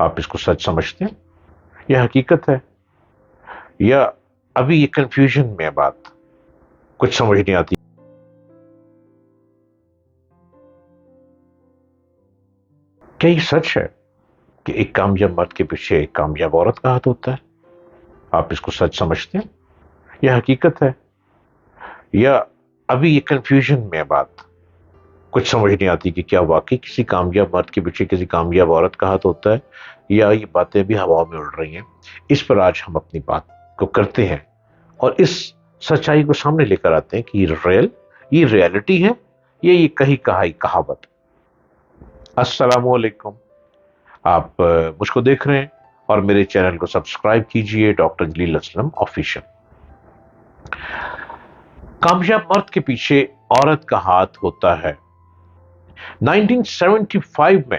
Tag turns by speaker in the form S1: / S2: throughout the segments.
S1: آپ اس کو سچ سمجھتے ہیں؟ یہ حقیقت ہے یا ابھی یہ کنفیوژن میں ہے بات، کچھ سمجھ نہیں آتی؟ کیا یہ سچ ہے کہ ایک کامیاب مرد کے پیچھے ایک کامیاب عورت کا ہاتھ ہوتا ہے؟ آپ اس کو سچ سمجھتے ہیں؟ یہ حقیقت ہے یا ابھی یہ کنفیوژن میں ہے بات، کچھ سمجھ نہیں آتی کہ کیا واقعی کسی کامیاب مرد کے پیچھے کسی کامیاب عورت کا ہاتھ ہوتا ہے یا یہ باتیں بھی ہوا میں اڑ رہی ہیں؟ اس پر آج ہم اپنی بات کو کرتے ہیں اور اس سچائی کو سامنے لے کر آتے ہیں کہ یہ ریالٹی ہے یا یہ کہیں کہائی کہاوت۔ السلام علیکم، آپ مجھ کو دیکھ رہے ہیں اور میرے چینل کو سبسکرائب کیجئے، ڈاکٹر جلیل اسلم آفیشل۔ کامیاب مرد کے پیچھے عورت کا ہاتھ ہوتا ہے۔ 1975 میں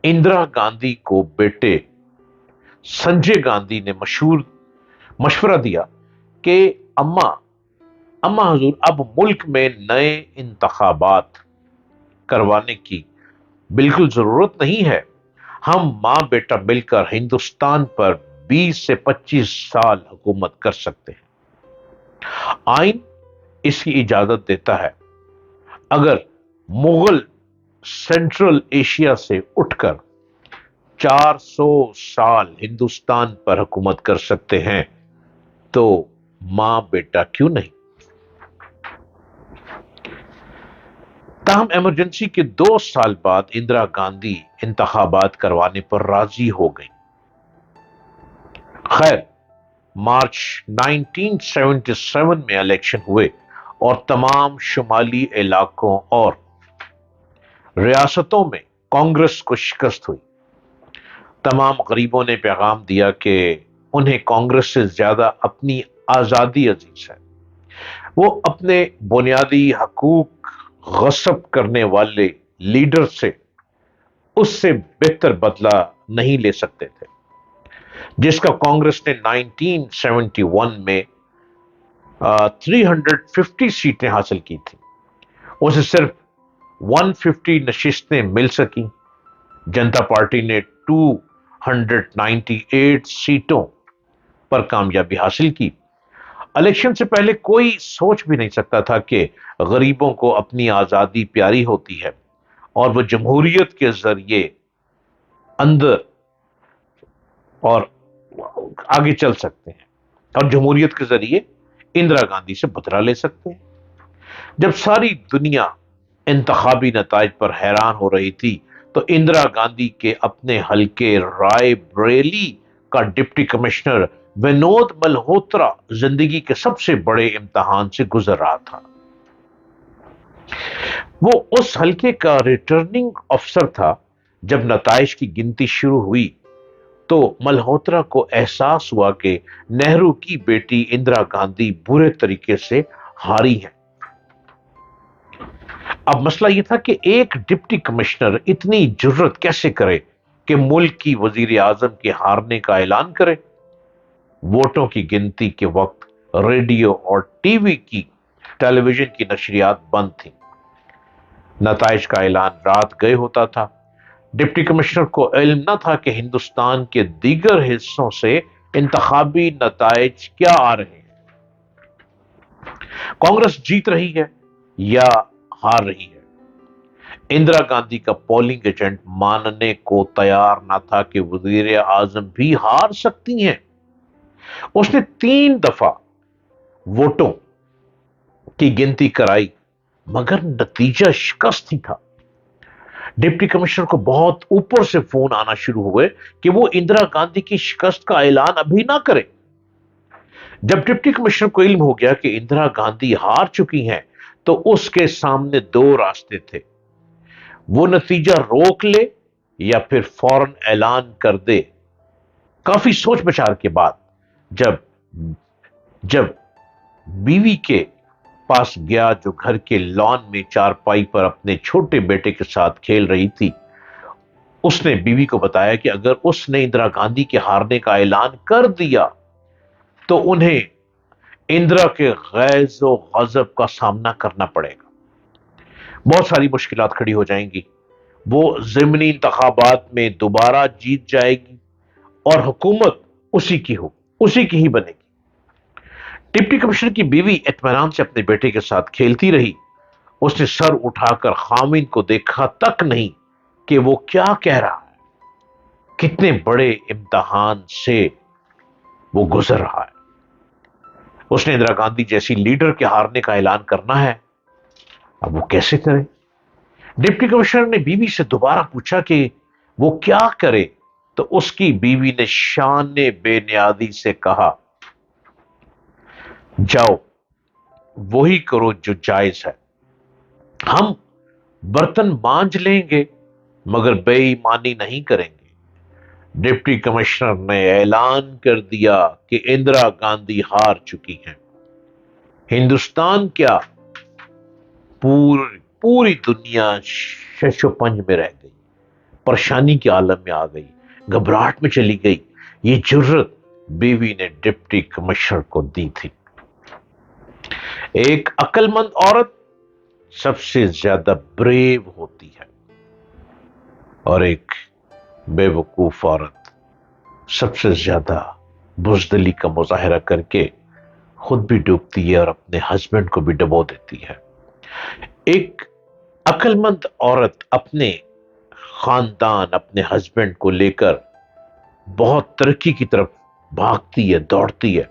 S1: اندرا گاندھی کو بیٹے سنجے گاندھی نے مشورہ دیا کہ اما حضور، اب ملک میں نئے انتخابات کروانے کی بالکل ضرورت نہیں ہے، ہم ماں بیٹا مل کر ہندوستان پر 20 سے 25 سال حکومت کر سکتے ہیں۔ آئین اس کی اجازت دیتا ہے۔ اگر مغل سینٹرل ایشیا سے اٹھ کر 400 سال ہندوستان پر حکومت کر سکتے ہیں تو ماں بیٹا کیوں نہیں؟ تاہم ایمرجنسی کے 2 سال بعد اندرا گاندھی انتخابات کروانے پر راضی ہو گئی۔ خیر، مارچ 1977 میں الیکشن ہوئے اور تمام شمالی علاقوں اور ریاستوں میں کانگریس کو شکست ہوئی۔ تمام غریبوں نے پیغام دیا کہ انہیں کانگریس سے زیادہ اپنی آزادی عزیز ہے۔ وہ اپنے بنیادی حقوق غصب کرنے والے لیڈر سے اس سے بہتر بدلہ نہیں لے سکتے تھے جس کا کانگریس نے 1971 میں 350 سیٹیں حاصل کی تھیں۔ اسے صرف 150 نشستیں مل سکی۔ جنتا پارٹی نے 298 سیٹوں پر کامیابی حاصل کی۔ الیکشن سے پہلے کوئی سوچ بھی نہیں سکتا تھا کہ غریبوں کو اپنی آزادی پیاری ہوتی ہے اور وہ جمہوریت کے ذریعے اندر اور آگے چل سکتے ہیں اور جمہوریت کے ذریعے اندرا گاندھی سے بدلہ لے سکتے ہیں۔ جب ساری دنیا انتخابی نتائج پر حیران ہو رہی تھی تو اندرا گاندھی کے اپنے حلقے رائے بریلی کا ڈپٹی کمشنر ونود ملہوترا زندگی کے سب سے بڑے امتحان سے گزر رہا تھا۔ وہ اس حلقے کا ریٹرننگ افسر تھا۔ جب نتائج کی گنتی شروع ہوئی تو ملہوترا کو احساس ہوا کہ نہرو کی بیٹی اندرا گاندھی برے طریقے سے ہاری ہے۔ اب مسئلہ یہ تھا کہ ایک ڈپٹی کمشنر اتنی جرت کیسے کرے کہ ملک کی وزیر اعظم کے ہارنے کا اعلان کرے۔ ووٹوں کی گنتی کے وقت ریڈیو اور ٹیلی ویژن کی نشریات بند تھیں۔ نتائج کا اعلان رات گئے ہوتا تھا۔ ڈپٹی کمشنر کو علم نہ تھا کہ ہندوستان کے دیگر حصوں سے انتخابی نتائج کیا آ رہے ہیں، کانگریس جیت رہی ہے یا ہار رہی ہے۔ اندرا گاندھی کا پولنگ ایجنٹ ماننے کو تیار نہ تھا کہ وزیر اعظم بھی ہار سکتی ہیں۔ اس نے 3 دفعہ ووٹوں کی گنتی کرائی مگر نتیجہ شکست ہی تھا۔ ڈپٹی کمشنر کو بہت اوپر سے فون آنا شروع ہوئے کہ وہ اندرا گاندھی کی شکست کا اعلان ابھی نہ کرے۔ جب ڈپٹی کمشنر کو علم ہو گیا کہ اندرا گاندھی ہار چکی ہیں تو اس کے سامنے 2 راستے تھے، وہ نتیجہ روک لے یا پھر فوراً اعلان کر دے۔ کافی سوچ بچار کے بعد جب بیوی کے پاس گیا جو گھر کے لان میں چارپائی پر اپنے چھوٹے بیٹے کے ساتھ کھیل رہی تھی، اس نے بیوی کو بتایا کہ اگر اس نے اندرا گاندھی کے ہارنے کا اعلان کر دیا تو انہیں اندرا کے غیظ و غضب کا سامنا کرنا پڑے گا، بہت ساری مشکلات کھڑی ہو جائیں گی وہ ضمنی انتخابات میں دوبارہ جیت جائے گی اور حکومت اسی کی ہی بنے گی۔ ڈپٹی کمشنر کی بیوی اطمینان سے اپنے بیٹے کے ساتھ کھیلتی رہی۔ اس نے سر اٹھا کر خامند کو دیکھا تک نہیں کہ وہ کیا کہہ رہا ہے، کتنے بڑے امتحان سے وہ گزر رہا ہے۔ اس نے اندرا گاندھی جیسی لیڈر کے ہارنے کا اعلان کرنا ہے، اب وہ کیسے کرے؟ ڈپٹی کمشنر نے بیوی سے دوبارہ پوچھا کہ وہ کیا کرے، تو اس کی بیوی نے شان بے نیازی سے کہا، جاؤ وہی کرو جو جائز ہے، ہم برتن مانج لیں گے مگر بے ایمانی نہیں کریں گے۔ ڈپٹی کمشنر نے اعلان کر دیا کہ اندرا گاندھی ہار چکی ہیں۔ ہندوستان کیا، پوری دنیا شش و پنج میں رہ گئی، پریشانی کے عالم میں آ گئی، گھبراہٹ میں چلی گئی۔ یہ جرت بیوی نے ڈپٹی کمشنر کو دی تھی۔ ایک عقل مند عورت سب سے زیادہ بریو ہوتی ہے اور ایک بے وقوف عورت سب سے زیادہ بزدلی کا مظاہرہ کر کے خود بھی ڈوبتی ہے اور اپنے ہسبینڈ کو بھی ڈبو دیتی ہے۔ ایک عقل مند عورت اپنے خاندان، اپنے ہسبینڈ کو لے کر بہت ترقی کی طرف بھاگتی ہے، دوڑتی ہے،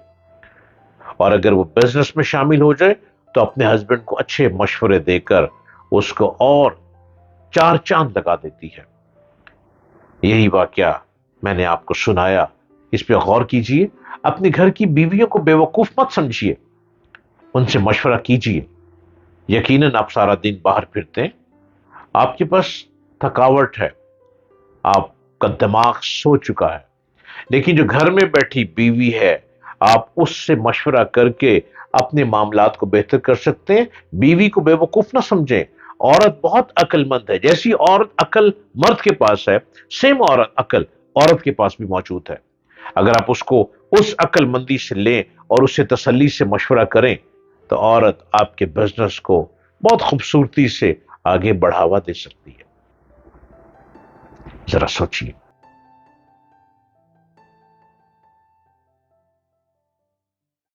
S1: اور اگر وہ بزنس میں شامل ہو جائے تو اپنے ہسبینڈ کو اچھے مشورے دے کر اس کو اور چار چاند لگا دیتی ہے۔ یہی واقعہ میں نے آپ کو سنایا، اس پہ غور کیجئے۔ اپنے گھر کی بیویوں کو بے وقوف مت سمجھیے، ان سے مشورہ کیجئے۔ یقیناً آپ سارا دن باہر پھرتے ہیں، آپ کے پاس تھکاوٹ ہے، آپ کا دماغ سو چکا ہے، لیکن جو گھر میں بیٹھی بیوی ہے، آپ اس سے مشورہ کر کے اپنے معاملات کو بہتر کر سکتے ہیں۔ بیوی کو بے وقوف نہ سمجھیں، عورت بہت عقل مند ہے، جیسی عورت عقل مرد کے پاس ہے، سیم عورت کے پاس بھی موجود ہے۔ اگر آپ اس کو اس عقل مندی سے لیں اور اس سے تسلی سے مشورہ کریں تو عورت آپ کے بزنس کو بہت خوبصورتی سے آگے بڑھاوا دے سکتی ہے۔ ذرا سوچیے۔